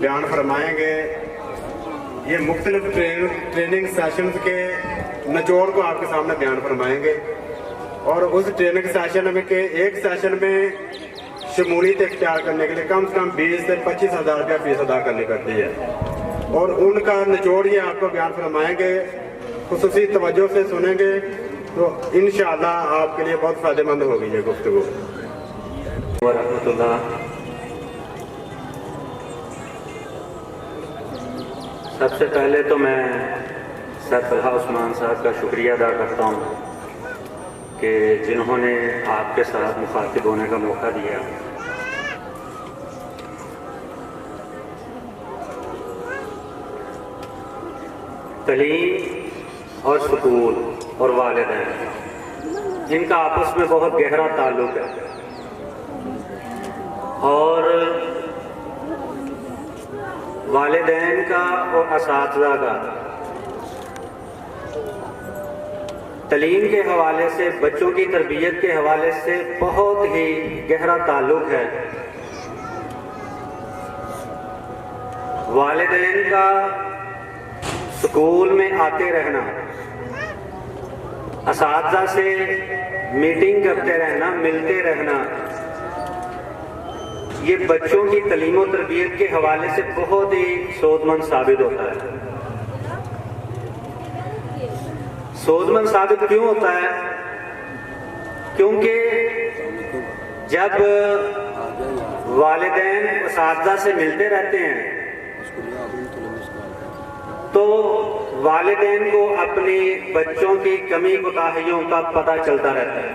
बयान फरमाएंगे। ये मुख्तलिफ ट्रेनिंग सेशन के निचोड़ को आपके सामने बयान फरमाएंगे और उस ट्रेनिंग सेशन में के एक सेशन में शमूलियत इख्तियार करने के लिए कम से कम 20 से 25,000 रुपया फीस अदा करनी पड़ती है और उनका निचोड़ ये आपको बयान फरमाएंगे। खुसूसी तवज्जो से सुनेंगे तो इंशाअल्लाह आपके लिए बहुत फ़ायदेमंद होगी ये गुफ्तगू। वरहमतुल्लाह। सबसे पहले तो मैं सर तलहा उस्मान साहब का शुक्रिया अदा करता हूँ कि जिन्होंने आपके साथ मुखातिब होने का मौका दिया। तलीम और स्कूल और वालिदैन, इनका आपस में बहुत गहरा ताल्लुक है और वालिदैन का और असातिज़ा का तलीम के हवाले से, बच्चों की तरबियत के हवाले से बहुत ही गहरा ताल्लुक है। वालिदैन का स्कूल में आते रहना, असातिज़ा से मीटिंग करते रहना, मिलते रहना, ये बच्चों की तलीम और तरबियत के हवाले से बहुत ही सोदमंद साबित होता है। सोदमंद साबित क्यों होता है? क्योंकि जब वालिदैन असातिज़ा से मिलते रहते हैं तो वालिदैन को अपने बच्चों की कमी कोताहियों का पता चलता रहता है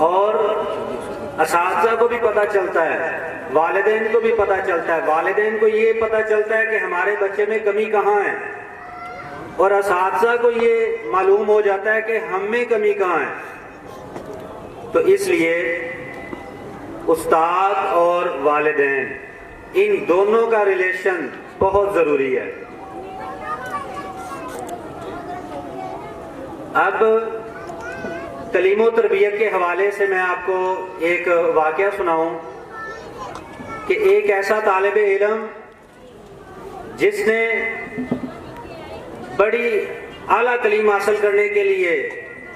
और असातिज़ा को भी पता चलता है, वालिदैन को भी पता चलता है। वालिदैन को ये पता चलता है कि हमारे बच्चे में कमी कहाँ है और असातिज़ा को ये मालूम हो जाता है कि हम में कमी कहाँ है। तो इसलिए उस्ताद और वालिदैन, इन दोनों का रिलेशन बहुत जरूरी है। अब तलीम और तरबियत के हवाले से मैं आपको एक वाक़या सुनाऊं कि एक ऐसा तालिब इल्म जिसने बड़ी आला तलीम हासिल करने के लिए,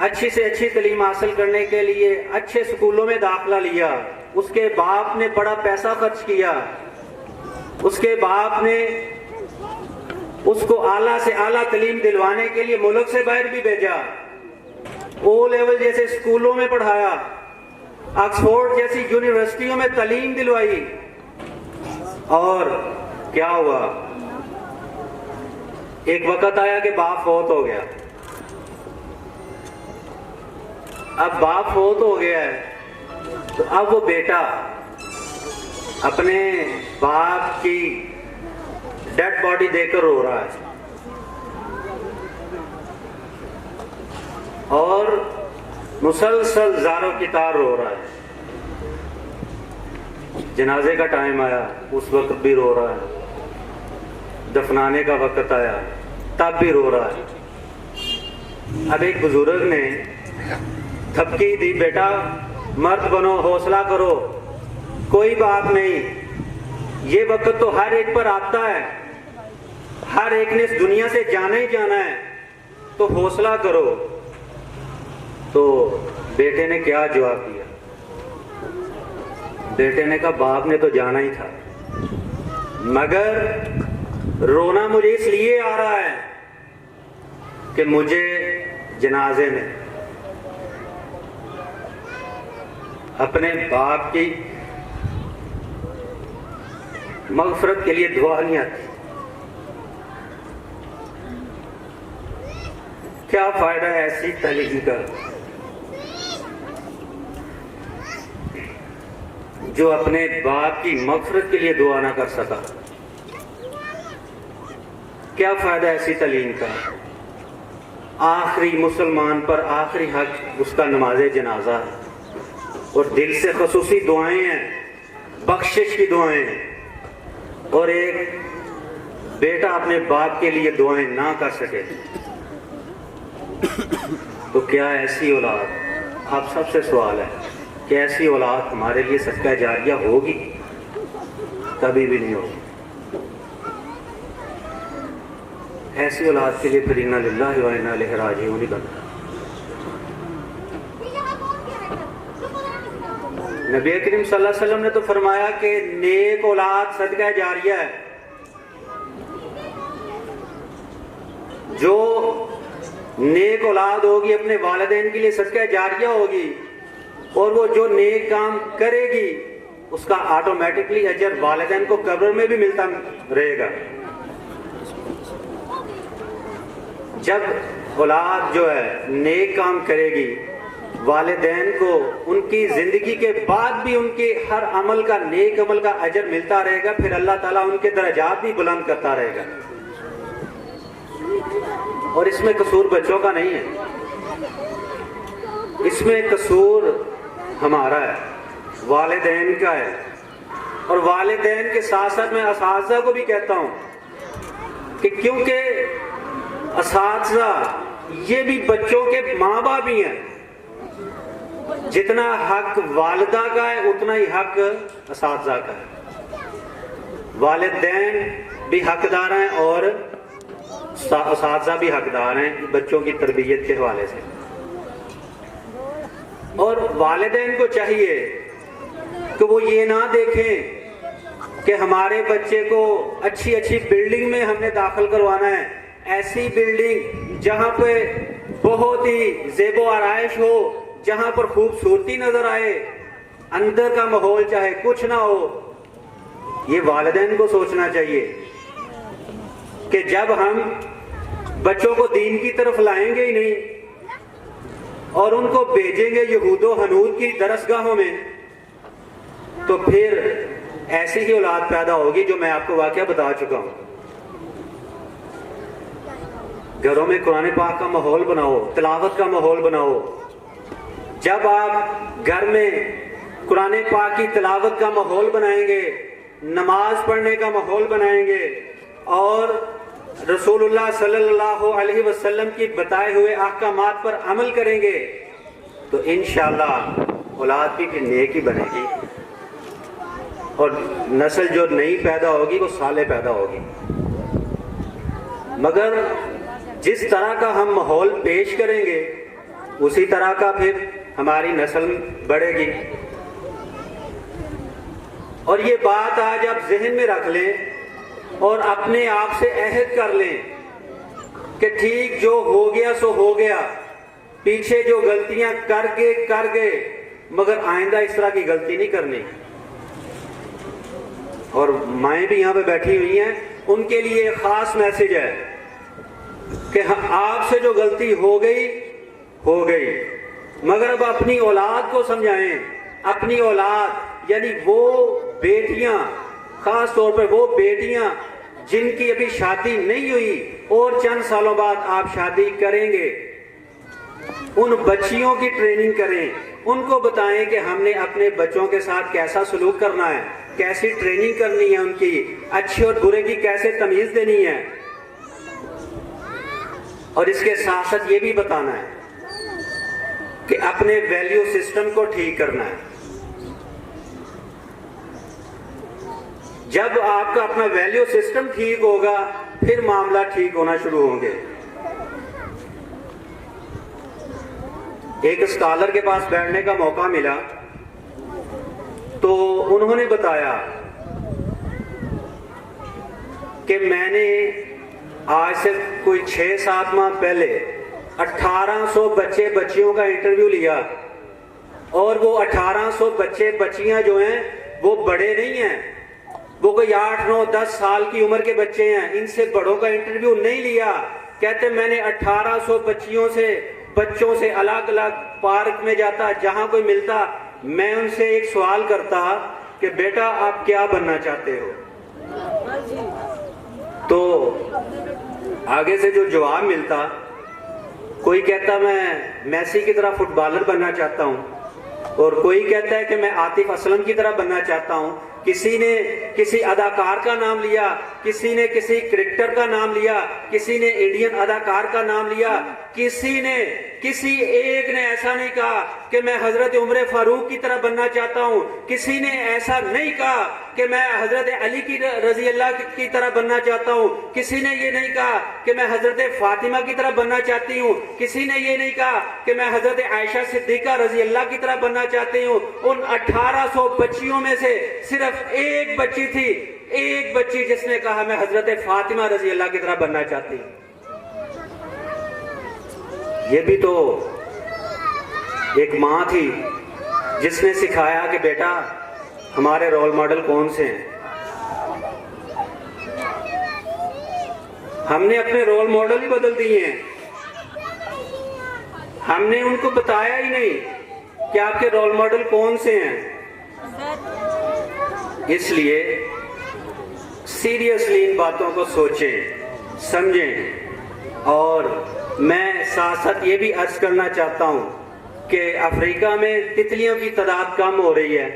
अच्छी से अच्छी तलीम हासिल करने के लिए अच्छे स्कूलों में दाखिला लिया, उसके बाप ने बड़ा पैसा खर्च किया, उसके बाप ने उसको आला से आला तलीम दिलवाने के लिए मुल्क से बाहर भी भेजा, ओ लेवल जैसे स्कूलों में पढ़ाया, ऑक्सफोर्ड जैसी यूनिवर्सिटियों में तालीम दिलवाई। और क्या हुआ? एक वक्त आया कि बाप फौत हो गया। अब बाप फौत हो गया है तो अब वो बेटा अपने बाप की डेड बॉडी देखकर रो रहा है और मुसलसल ज़ारों की तार रो रहा है। जनाजे का टाइम आया, उस वक्त भी रो रहा है, दफनाने का वक्त आया तब भी रो रहा है। अब एक बुजुर्ग ने थपकी दी, बेटा मर्द बनो, हौसला करो, कोई बात नहीं, ये वक्त तो हर एक पर आता है, हर एक ने इस दुनिया से जाना ही जाना है, तो हौसला करो। तो बेटे ने क्या जवाब दिया? बेटे ने कहा, बाप ने तो जाना ही था, मगर रोना मुझे इसलिए आ रहा है कि मुझे जनाजे में अपने बाप की मग़फ़िरत के लिए दुआ नहीं आती। क्या फायदा है ऐसी तालीम का जो अपने बाप की मग़फ़िरत के लिए दुआ ना कर सका? क्या फायदा ऐसी तालीम का? आखिरी मुसलमान पर आखिरी हक उसका नमाज़े जनाजा है और दिल से ख़ुसूसी दुआएं हैं, बख्शिश की दुआएं हैं, और एक बेटा अपने बाप के लिए दुआएं ना कर सके तो क्या ऐसी औलाद, आप सबसे सवाल है कि ऐसी औलाद हमारे लिए सदका जारिया होगी? कभी भी नहीं होगी। ऐसी औलाद के लिए फिर इन्ना लिल्लाहि व इन्ना इलैहि राजिऊन ही बनना। नबी करीम सल्लल्लाहु अलैहि वसल्लम ने तो फरमाया कि नेक औलाद सदका जारिया है। जो नेक औलाद होगी अपने वालिदैन के लिए सदका जारिया होगी, और वो जो नेक काम करेगी उसका ऑटोमेटिकली अजर वालिदैन को कब्र में भी मिलता रहेगा। जब औलाद जो है नेक काम करेगी, वालिदैन को उनकी जिंदगी के बाद भी उनके हर अमल का, नेक अमल का अजर मिलता रहेगा, फिर अल्लाह ताला उनके दर्जात भी बुलंद करता रहेगा। और इसमें कसूर बच्चों का नहीं है, इसमें कसूर हमारा है, वालिदैन का है। और वालिदैन के साथ साथ मैं असातिज़ा को भी कहता हूं कि क्योंकि असातिज़ा ये भी बच्चों के माँ बाप ही हैं। जितना हक वालिदा का है उतना ही हक असातिज़ा का है। वालिदैन भी हकदार हैं और असातिज़ा भी हकदार हैं बच्चों की तरबियत के हवाले से। और वालिदैन को चाहिए कि वो ये ना देखें कि हमारे बच्चे को अच्छी अच्छी बिल्डिंग में हमने दाखिल करवाना है, ऐसी बिल्डिंग जहां पे बहुत ही ज़ेबो आराइश हो, जहां पर खूबसूरती नजर आए, अंदर का माहौल चाहे कुछ ना हो। ये वालिदैन को सोचना चाहिए कि जब हम बच्चों को दीन की तरफ लाएंगे ही नहीं और उनको भेजेंगे यहूदो हनूद की दरसगाहों में, तो फिर ऐसी ही औलाद पैदा होगी जो मैं आपको वाकया बता चुका हूं। घरों में कुरान पाक का माहौल बनाओ, तिलावत का माहौल बनाओ। जब आप घर में कुरान पाक की तिलावत का माहौल बनाएंगे, नमाज पढ़ने का माहौल बनाएंगे और रसूलुल्लाह सल्लल्लाहु अलैहि वसल्लम की बताए हुए अहकामात पर अमल करेंगे, तो इंशाअल्लाह औलाद भी फिर नेक ही बनेगी और नस्ल जो नई पैदा होगी वो साले पैदा होगी। मगर जिस तरह का हम माहौल पेश करेंगे उसी तरह का फिर हमारी नस्ल बढ़ेगी। और ये बात आज आप जहन में रख लें और अपने आप से अहद कर लें कि ठीक जो हो गया सो हो गया, पीछे जो गलतियां कर गए, मगर आइंदा इस तरह की गलती नहीं करनी। और माएँ भी यहाँ पे बैठी हुई हैं, उनके लिए खास मैसेज है कि आपसे जो गलती हो गई, मगर अब अपनी औलाद को समझाएं। अपनी औलाद यानी वो बेटियां, खास तौर पर वो बेटियां जिनकी अभी शादी नहीं हुई और चंद सालों बाद आप शादी करेंगे, उन बच्चियों की ट्रेनिंग करें। उनको बताएं कि हमने अपने बच्चों के साथ कैसा सलूक करना है, कैसी ट्रेनिंग करनी है, उनकी अच्छे और बुरे की कैसे तमीज देनी है। और इसके साथ साथ ये भी बताना है कि अपने वैल्यू सिस्टम को ठीक करना है। जब आपका अपना वैल्यू सिस्टम ठीक होगा फिर मामला ठीक होना शुरू होंगे। एक स्कॉलर के पास बैठने का मौका मिला तो उन्होंने बताया कि मैंने आज से कोई 6-7 माह पहले 1800 बच्चे बच्चियों का इंटरव्यू लिया और वो 1800 बच्चे बच्चियां जो हैं वो बड़े नहीं हैं, वो कोई 8-9-10 साल की उम्र के बच्चे हैं। इनसे बड़ों का इंटरव्यू नहीं लिया। कहते मैंने 1800 बच्चों से अलग अलग पार्क में जाता, जहां कोई मिलता, मैं उनसे एक सवाल करता कि बेटा आप क्या बनना चाहते हो। तो आगे से जो जवाब मिलता, कोई कहता मैं मेसी की तरह फुटबॉलर बनना चाहता हूं और कोई कहता है कि मैं आतिफ असलम की तरह बनना चाहता हूं। किसी ने किसी अदाकार का नाम लिया, किसी ने किसी क्रिकेटर का नाम लिया, किसी ने इंडियन अदाकार का नाम लिया, किसी ने किसी एक ने ऐसा नहीं कहा कि मैं हजरत उमर फारूक की तरह बनना चाहता हूं, किसी ने ऐसा नहीं कहा कि मैं हजरत अली की रजी अल्लाह की तरह बनना चाहता हूं, किसी ने ये नहीं कहा कि मैं हजरत फातिमा की तरह बनना चाहती हूं, किसी ने ये नहीं कहा कि मैं हजरत आयशा सिद्दीका रजी अल्लाह की तरह बनना चाहती हूं। उन 1800 बच्चियों में से सिर्फ एक बच्ची थी, एक बच्ची जिसने कहा मैं हजरत फातिमा रजी अल्लाह की तरह बनना चाहती हूं। ये भी तो एक मां थी जिसने सिखाया कि बेटा हमारे रोल मॉडल कौन से हैं। हमने अपने रोल मॉडल ही बदल दिए हैं, हमने उनको बताया ही नहीं कि आपके रोल मॉडल कौन से हैं। इसलिए सीरियसली इन बातों को सोचें, समझें। और मैं साथ साथ ये भी अर्ज करना चाहता हूं कि अफ्रीका में तितलियों की तादाद कम हो रही है,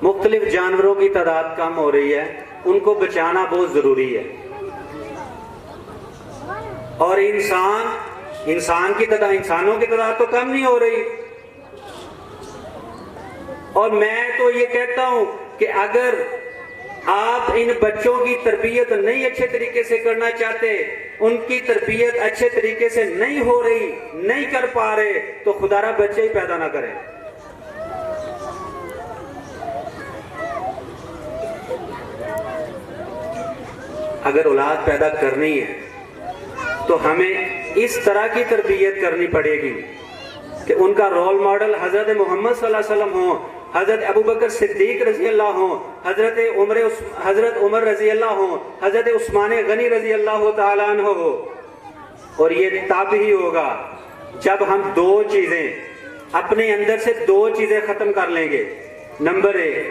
मुख्तलिफ जानवरों की तादाद कम हो रही है, उनको बचाना बहुत जरूरी है। और इंसानों की तादाद तो कम नहीं हो रही। और मैं तो ये कहता हूं कि अगर आप इन बच्चों की तरबियत नहीं अच्छे तरीके से करना चाहते, उनकी तरबियत अच्छे तरीके से नहीं हो रही, नहीं कर पा रहे, तो खुदारा बच्चे ही पैदा ना करें। अगर औलाद पैदा करनी है तो हमें इस तरह की तरबियत करनी पड़ेगी कि उनका रोल मॉडल हजरत मोहम्मद सल्लल्लाहु अलैहि वसल्लम हो, हजरत अबू बकर सिद्दीक रजी अल्लाह हो, हजरत उमर रजी अल्लाह हो, हजरत उस्मान गनी रजी अल्लाह तआला अन्हु हो। और ये तब ही होगा जब हम दो चीजें अपने अंदर से खत्म कर लेंगे। नंबर 1,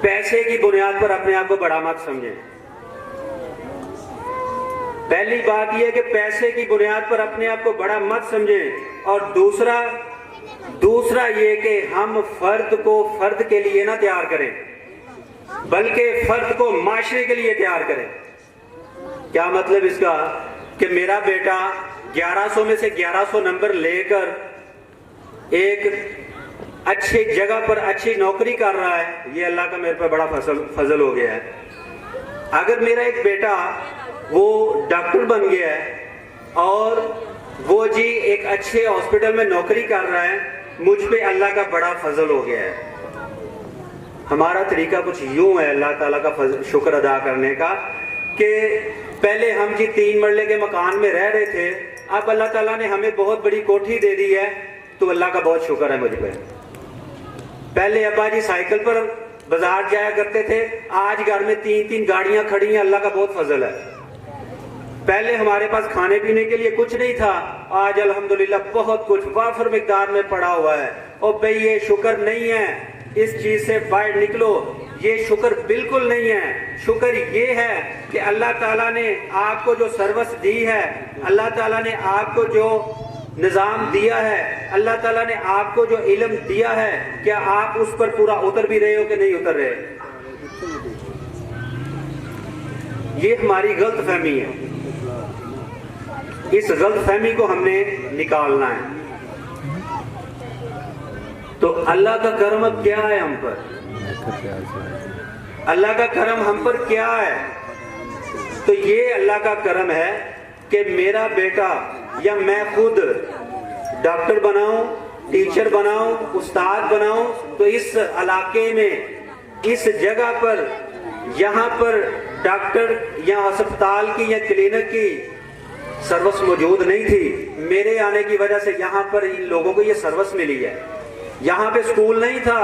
पैसे की बुनियाद पर अपने आप को बड़ा मत समझें। पहली बात यह कि पैसे की बुनियाद पर अपने आप को बड़ा मत समझें। और दूसरा ये कि हम फर्द को फर्द के लिए ना तैयार करें, बल्कि फर्द को माशरे के लिए तैयार करें। क्या मतलब इसका कि मेरा बेटा 1100 में से 1100 नंबर लेकर एक अच्छी जगह पर अच्छी नौकरी कर रहा है, ये अल्लाह का मेरे पर बड़ा फजल हो गया है। अगर मेरा एक बेटा वो डॉक्टर बन गया है और वो जी एक अच्छे हॉस्पिटल में नौकरी कर रहा है, मुझ पे अल्लाह का बड़ा फजल हो गया है। हमारा तरीका कुछ यूं है अल्लाह ताला का शुक्र अदा करने का कि पहले हम जी 3 मरले के मकान में रह रहे थे, अब अल्लाह ताला ने हमें बहुत बड़ी कोठी दे दी है, तो अल्लाह का बहुत शुक्र है मुझ पे। पहले अब्बा जी साइकिल पर बाजार जाया करते थे, आज घर में 3-3 गाड़ियां खड़ी हैं, अल्लाह का बहुत फजल है। पहले हमारे पास खाने पीने के लिए कुछ नहीं था, आज अल्हम्दुलिल्लाह बहुत कुछ वाफर मिकदार में पड़ा हुआ है। और भाई ये शुक्र नहीं है, इस चीज से बाहर निकलो, ये शुक्र बिल्कुल नहीं है। शुक्र ये है कि अल्लाह ताला ने आपको जो सर्विस दी है, अल्लाह ताला ने आपको जो निजाम दिया है, अल्लाह ताला ने आपको जो इल्म दिया है, क्या आप उस पर पूरा उतर भी रहे हो कि नहीं उतर रहे? ये हमारी गलत फहमी है, इस गलत फहमी को हमने निकालना है। तो अल्लाह का करम अब क्या है हम पर? अल्लाह का करम हम पर क्या है? तो ये अल्लाह का करम है कि मेरा बेटा या मैं खुद डॉक्टर बनाऊं, टीचर बनाऊं, उस्ताद बनाऊं, तो इस इलाके में, इस जगह पर, यहाँ पर डॉक्टर या अस्पताल की या क्लिनिक की सर्विस मौजूद नहीं थी। मेरे आने की वजह से यहाँ पर इन लोगों को ये सर्विस मिली है। यहाँ पे स्कूल नहीं था,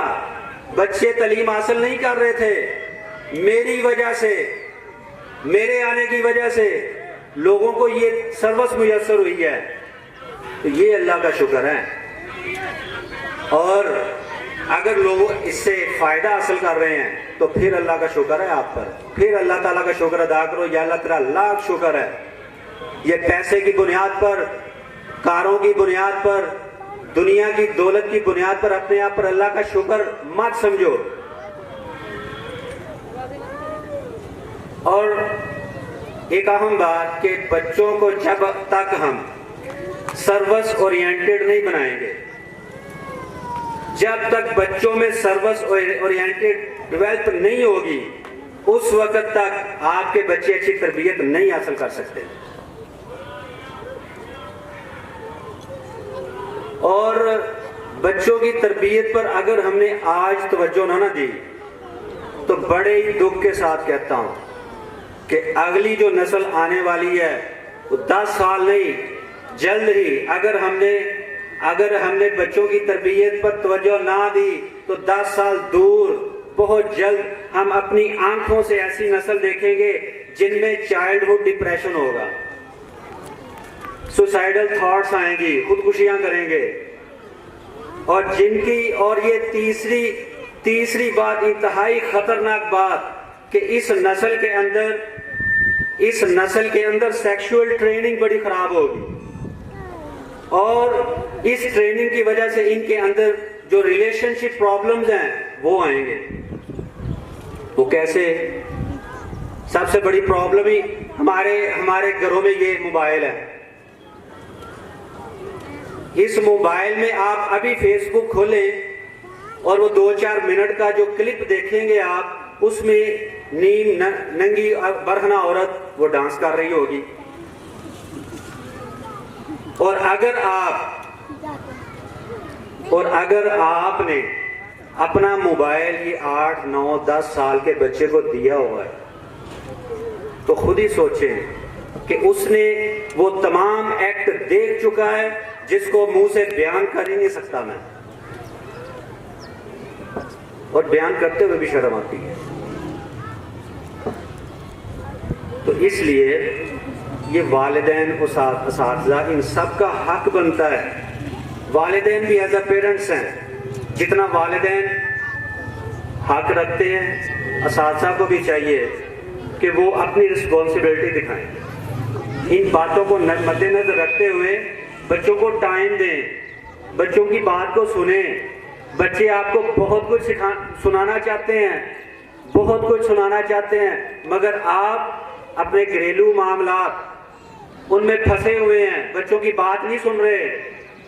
बच्चे तालीम हासिल नहीं कर रहे थे। मेरी वजह से, मेरे आने की वजह से लोगों को ये सर्विस मुयस्सर हुई है, तो ये अल्लाह का शुक्र है। और अगर लोग इससे फायदा हासिल कर रहे हैं तो फिर अल्लाह का शुक्र है आप पर, फिर अल्लाह ताला का शुक्र अदा करो। या अल्लाह तेरा लाख शुक्र है। ये पैसे की बुनियाद पर, कारों की बुनियाद पर, दुनिया की दौलत की बुनियाद पर अपने आप पर अल्लाह का शुक्र मत समझो। और एक अहम बात कि बच्चों को जब तक हम सर्विस ओरिएंटेड नहीं बनाएंगे। जब तक बच्चों में सर्विस ओरिएंटेड डेवलप नहीं होगी, उस वक्त तक आपके बच्चे अच्छी तरबियत नहीं हासिल कर सकते। और बच्चों की तरबियत पर अगर हमने आज तवज्जो ना दी, तो बड़े ही दुख के साथ कहता हूं कि अगली जो नस्ल आने वाली है वो 10 साल नहीं, जल्द ही अगर हमने बच्चों की तरबियत पर तवज्जो ना दी तो 10 साल दूर बहुत जल्द हम अपनी आंखों से ऐसी नस्ल देखेंगे जिनमें चाइल्डहुड डिप्रेशन होगा, सुसाइडल थॉट्स आएंगी, खुदकुशियां करेंगे। और ये तीसरी बात, इंतहाई खतरनाक बात, कि इस नस्ल के अंदर सेक्सुअल ट्रेनिंग बड़ी खराब होगी, और इस ट्रेनिंग की वजह से इनके अंदर जो रिलेशनशिप प्रॉब्लम्स हैं वो आएंगे। वो कैसे? सबसे बड़ी प्रॉब्लम ही हमारे घरों में ये मोबाइल है। इस मोबाइल में आप अभी फेसबुक खोलें और वो 2-4 मिनट का जो क्लिप देखेंगे आप, उसमें नंगी बरहना औरत वो डांस कर रही होगी। और अगर आपने अपना मोबाइल ये 8, 9, 10 साल के बच्चे को दिया हुआ है, तो खुद ही सोचें कि उसने वो तमाम एक्ट देख चुका है जिसको मुंह से बयान कर ही नहीं सकता मैं, और बयान करते हुए भी शर्म आती है। तो इसलिए ये वालिदैन, उसातिज़ा, इन सब का हक बनता है। वालिदैन भी एज अ पेरेंट्स हैं, जितना वालिदैन हक रखते हैं, उसातिज़ा को भी चाहिए कि वो अपनी रिस्पॉन्सिबिलिटी दिखाएं। इन बातों को मद्देनजर रखते हुए बच्चों को टाइम दें, बच्चों की बात को सुने। बच्चे आपको बहुत कुछ सुनाना चाहते हैं, बहुत कुछ सुनाना चाहते हैं, मगर आप अपने घरेलू मामलात उनमें फंसे हुए हैं, बच्चों की बात नहीं सुन रहे,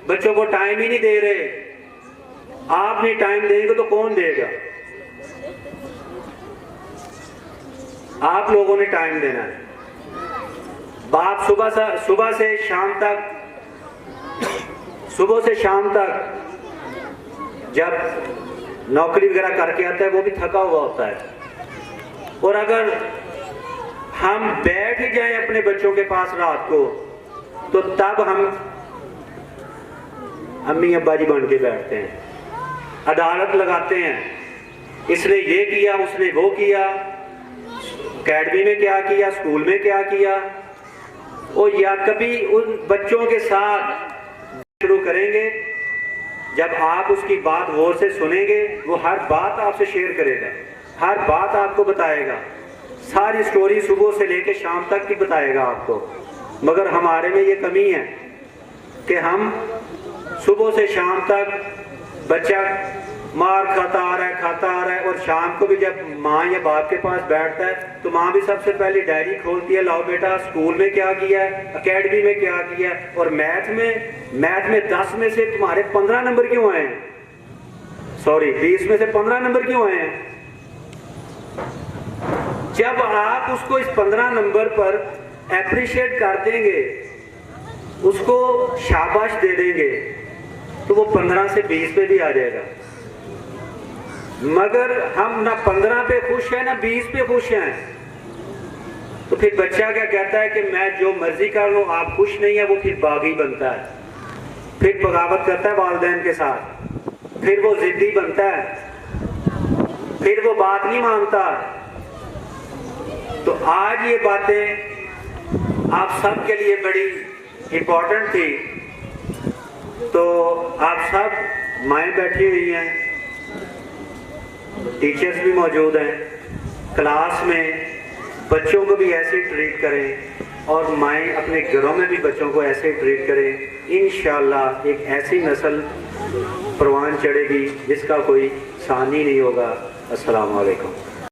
बच्चों को टाइम ही नहीं दे रहे। आप नहीं टाइम देंगे तो कौन देगा? आप लोगों ने टाइम देना है। बाप सुबह से शाम तक जब नौकरी वगैरह करके आता है वो भी थका हुआ होता है, और अगर हम बैठ ही जाएं अपने बच्चों के पास रात को, तो तब हम अम्मी अब्बा जी बन के बैठते हैं, अदालत लगाते हैं, इसने ये किया, उसने वो किया, अकेडमी में क्या किया, स्कूल में क्या किया। और या कभी उन बच्चों के साथ शुरू करेंगे, जब आप उसकी बात गौर से सुनेंगे, वो हर बात आपसे शेयर करेगा, हर बात आपको बताएगा, सारी स्टोरी सुबह से लेकर शाम तक की बताएगा आपको। मगर हमारे में ये कमी है कि हम सुबह से शाम तक बच्चा मार खाता आ रहा है, और शाम को भी जब माँ या बाप के पास बैठता है तो माँ भी सबसे पहले डायरी खोलती है, लाओ बेटा स्कूल में क्या किया है, अकेडमी में क्या किया है, और मैथ में 10 में से तुम्हारे 15 नंबर क्यों आए हैं, सॉरी 20 में से 15 नंबर क्यों आए हैं। जब आप उसको इस 15 नंबर पर एप्रिशिएट कर देंगे, उसको शाबाश दे देंगे, तो वो 15 से 20 पे भी आ जाएगा। मगर हम ना 15 पे खुश हैं ना 20 पे खुश हैं, तो फिर बच्चा क्या कहता है कि मैं जो मर्जी कर लूं, आप खुश नहीं है, वो फिर बागी बनता है, फिर बगावत करता है वालिदैन के साथ, फिर वो जिद्दी बनता है, फिर वो बात नहीं मानता। तो आज ये बातें आप सब के लिए बड़ी इंपॉर्टेंट थी। तो आप सब माएँ बैठी हुई हैं, टीचर्स भी मौजूद हैं, क्लास में बच्चों को भी ऐसे ट्रीट करें, और माएँ अपने घरों में भी बच्चों को ऐसे ट्रीट करें। इंशाअल्लाह एक ऐसी नस्ल परवान चढ़ेगी जिसका कोई सानी नहीं होगा। अस्सलाम वालेकुम।